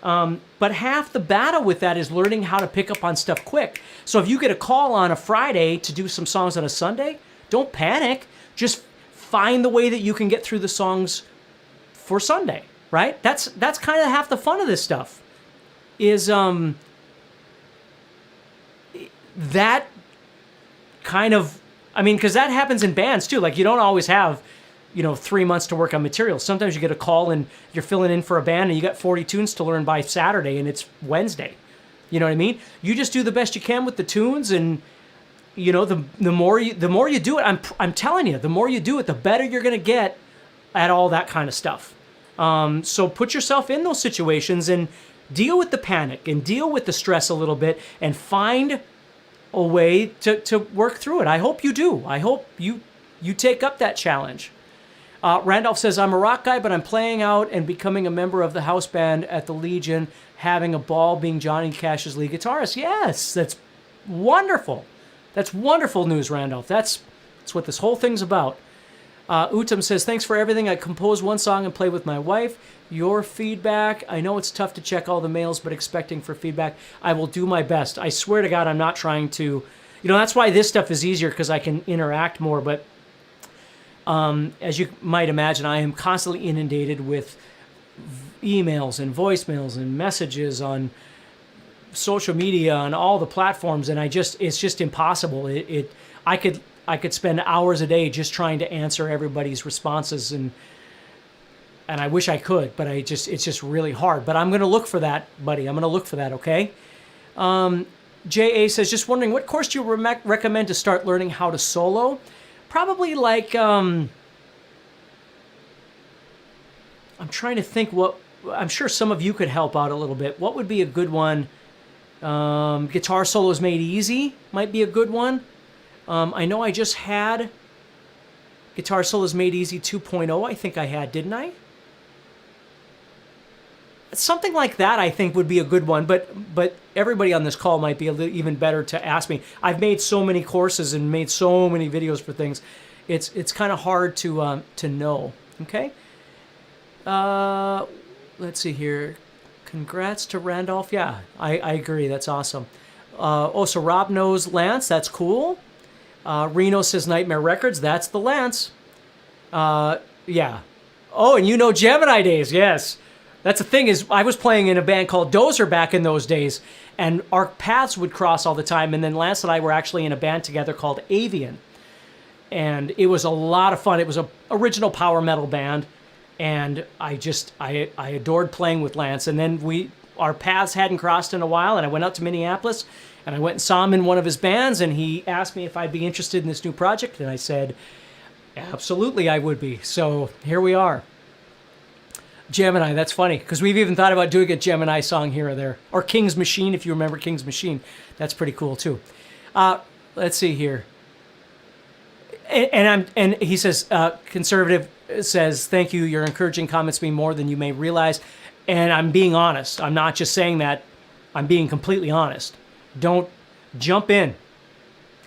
But half the battle with that is learning how to pick up on stuff quick. So if you get a call on a Friday to do some songs on a Sunday, don't panic. Just find the way that you can get through the songs for Sunday, right? That's kind of half the fun of this stuff. Is that kind of, because that happens in bands too. Like, you don't always have, 3 months to work on material. Sometimes you get a call and you're filling in for a band and you got 40 tunes to learn by Saturday and it's Wednesday. You know what I mean? You just do the best you can with the tunes, and the more you do it, I'm telling you, the more you do it, the better you're gonna get at all that kind of stuff. So put yourself in those situations and deal with the panic and deal with the stress a little bit and find a way to work through it. I hope you do. I hope you take up that challenge. Randolph says, I'm a rock guy, but I'm playing out and becoming a member of the house band at the Legion, having a ball being Johnny Cash's lead guitarist. Yes, that's wonderful. That's wonderful news, Randolph. That's what this whole thing's about. Utam says, thanks for everything. I composed one song and played with my wife. Your feedback. I know it's tough to check all the mails, but expecting for feedback. I will do my best. I swear to God, I'm not trying to, that's why this stuff is easier, because I can interact more. But as you might imagine, I am constantly inundated with emails and voicemails and messages on social media on all the platforms, and it's just impossible. I could spend hours a day just trying to answer everybody's responses, and I wish I could, but it's just really hard. But I'm going to look for that, buddy. I'm going to look for that, okay? J.A. says, just wondering, what course do you recommend to start learning how to solo? Probably like, I'm trying to think I'm sure some of you could help out a little bit. What would be a good one? Guitar Solos Made Easy might be a good one. I know I just had Guitar Solos Made Easy 2.0, I think I had, didn't I? something like that, I think, would be a good one. But everybody on this call might be a little even better to ask me. I've made so many courses and made so many videos for things. It's kind of hard to know. Okay. Let's see here. Congrats to Randolph. Yeah, I agree. That's awesome. So Rob knows Lance. That's cool. Reno says Nightmare Records. That's the Lance. Yeah. Oh, and you know Gemini Days. Yes. That's the thing is I was playing in a band called Dozer back in those days, and our paths would cross all the time. And then Lance and I were actually in a band together called Avian. And it was a lot of fun. It was a original power metal band. And I adored playing with Lance. And then our paths hadn't crossed in a while, and I went out to Minneapolis, and I went and saw him in one of his bands, and he asked me if I'd be interested in this new project, and I said, absolutely I would be. So here we are. Gemini, that's funny, because we've even thought about doing a Gemini song here or there. Or King's Machine, if you remember King's Machine. That's pretty cool, too. Let's see here. And he says, conservative says, thank you. Your encouraging comments mean more than you may realize. And I'm being honest. I'm not just saying that. I'm being completely honest. Don't jump in.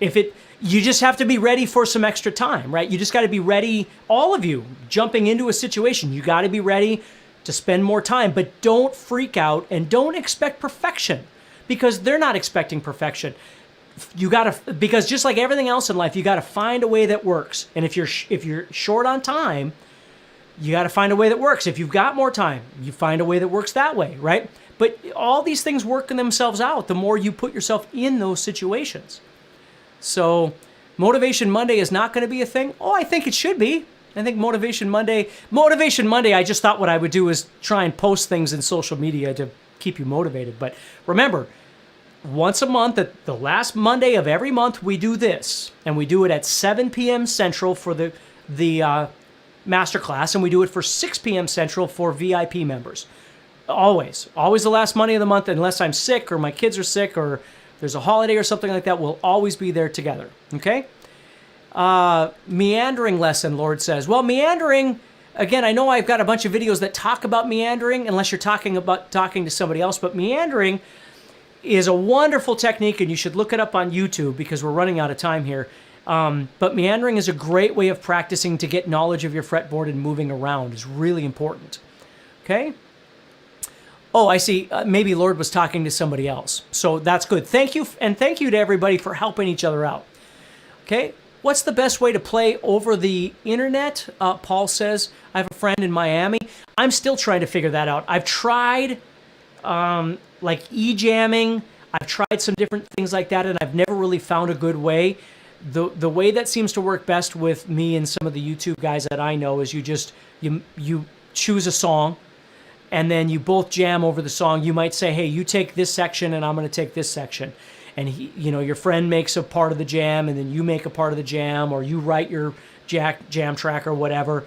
You just have to be ready for some extra time, right? You just got to be ready, all of you, jumping into a situation. You got to be ready to spend more time, but don't freak out and don't expect perfection, because they're not expecting perfection. Because just like everything else in life, you got to find a way that works. And if you're short on time, you got to find a way that works. If you've got more time, you find a way that works that way, right? But all these things work themselves out the more you put yourself in those situations. So Motivation Monday is not going to be a thing. Oh, I think it should be. I think Motivation Monday, I just thought what I would do is try and post things in social media to keep you motivated. But remember, once a month, at the last Monday of every month, we do this. And we do it at 7 p.m. Central for the Masterclass, and we do it for 6 p.m. Central for VIP members. Always the last Monday of the month, unless I'm sick or my kids are sick or there's a holiday or something like that, we'll always be there together, okay? Meandering lesson, Lord says. Well, meandering, again, I know I've got a bunch of videos that talk about meandering, unless you're talking to somebody else, but meandering is a wonderful technique, and you should look it up on YouTube because we're running out of time here. But meandering is a great way of practicing to get knowledge of your fretboard and moving around. It's really important, okay? Oh, I see. Maybe Lord was talking to somebody else. So that's good. Thank you. And thank you to everybody for helping each other out. Okay. What's the best way to play over the internet? Paul says, I have a friend in Miami. I'm still trying to figure that out. I've tried like e-jamming. I've tried some different things like that, and I've never really found a good way. The way that seems to work best with me and some of the YouTube guys that I know is you choose a song, and then you both jam over the song. You might say, hey, you take this section and I'm going to take this section. And your friend makes a part of the jam, and then you make a part of the jam, or you write your jam track or whatever.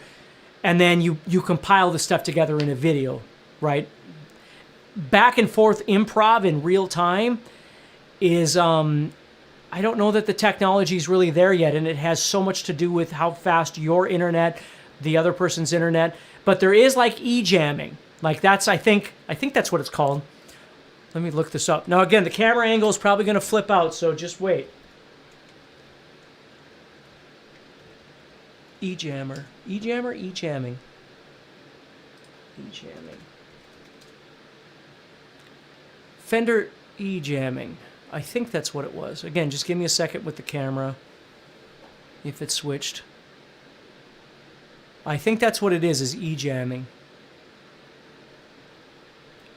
And then you compile the stuff together in a video, right? Back and forth improv in real time is, I don't know that the technology is really there yet, and it has so much to do with how fast your internet, the other person's internet. But there is like e-jamming. Like I think that's what it's called. Let me look this up. Now again, the camera angle is probably going to flip out, so just wait. E-jammer. E-jammer, e-jamming. E-jamming. Fender e-jamming. I think that's what it was. Again, just give me a second with the camera. If it's switched. I think that's what it is e-jamming.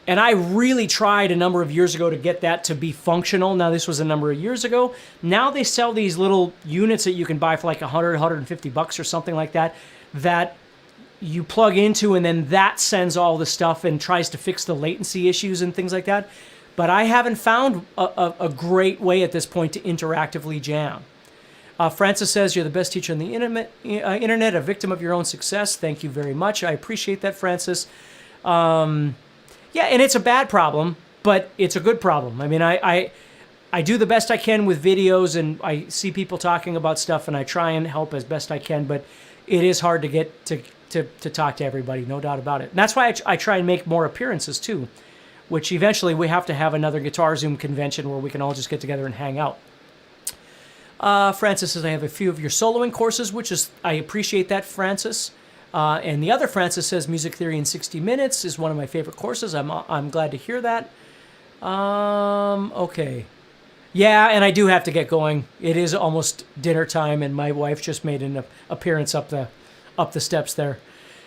And I really tried a number of years ago to get that to be functional. Now, this was a number of years ago. Now they sell these little units that you can buy for like $100, $150 or something like that, that you plug into, and then that sends all the stuff and tries to fix the latency issues and things like that. But I haven't found a great way at this point to interactively jam. Francis says, you're the best teacher on the internet, a victim of your own success. Thank you very much. I appreciate that, Francis. Yeah, and it's a bad problem, but it's a good problem. I mean, I do the best I can with videos, and I see people talking about stuff, and I try and help as best I can, but it is hard to get to talk to everybody, no doubt about it. And that's why I try and make more appearances too, which eventually we have to have another Guitar Zoom convention where we can all just get together and hang out. Francis says, I have a few of your soloing courses, which is, I appreciate that, Francis. And the other Francis says, Music Theory in 60 Minutes is one of my favorite courses. I'm glad to hear that. Okay. Yeah, and I do have to get going. It is almost dinner time, and my wife just made an appearance up the steps there.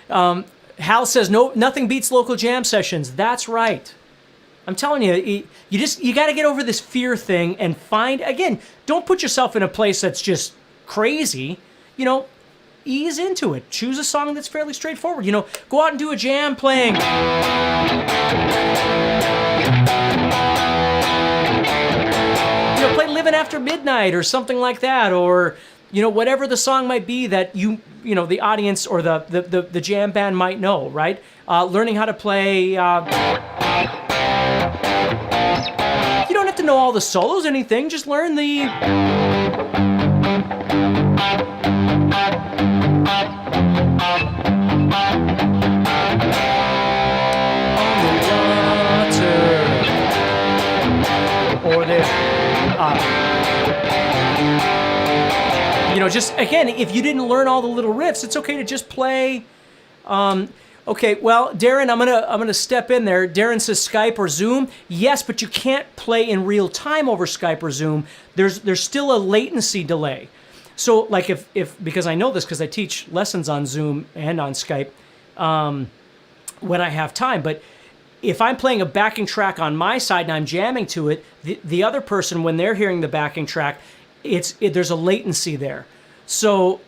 Hal says, no, nothing beats local jam sessions. That's right. I'm telling you, you got to get over this fear thing and find, again, don't put yourself in a place that's just crazy. You know, ease into it. Choose a song that's fairly straightforward. You know, go out and do a jam playing. You know, play Living After Midnight or something like that, or, you know, whatever the song might be that you know, the audience or the jam band might know, right? Learning how to play... You don't have to know all the solos or anything. Just learn the... Or the... you know, just, again, if you didn't learn all the little riffs, it's okay to just play... Okay, well, Darren, I'm gonna step in there. Darren says Skype or Zoom. Yes, but you can't play in real time over Skype or Zoom. There's still a latency delay. So, like, if because I know this because I teach lessons on Zoom and on Skype when I have time. But if I'm playing a backing track on my side and I'm jamming to it, the other person, when they're hearing the backing track, there's a latency there. So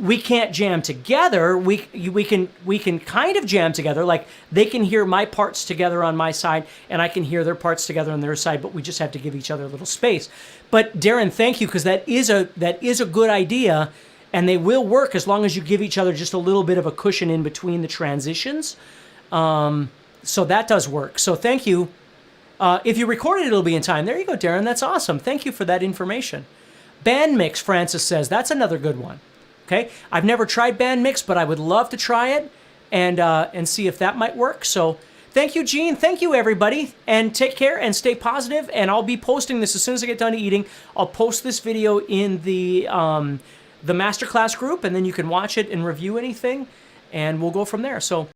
we can't jam together. We can kind of jam together. Like, they can hear my parts together on my side, and I can hear their parts together on their side. But we just have to give each other a little space. But Darren, thank you, because that is a good idea, and they will work as long as you give each other just a little bit of a cushion in between the transitions. So that does work. So thank you. If you record it, it'll be in time. There you go, Darren. That's awesome. Thank you for that information. Band mix, Francis says, that's another good one. Okay, I've never tried band mix, but I would love to try it and see if that might work. So thank you, Gene. Thank you, everybody. And take care and stay positive. And I'll be posting this as soon as I get done eating. I'll post this video in the Masterclass group, and then you can watch it and review anything, and we'll go from there. So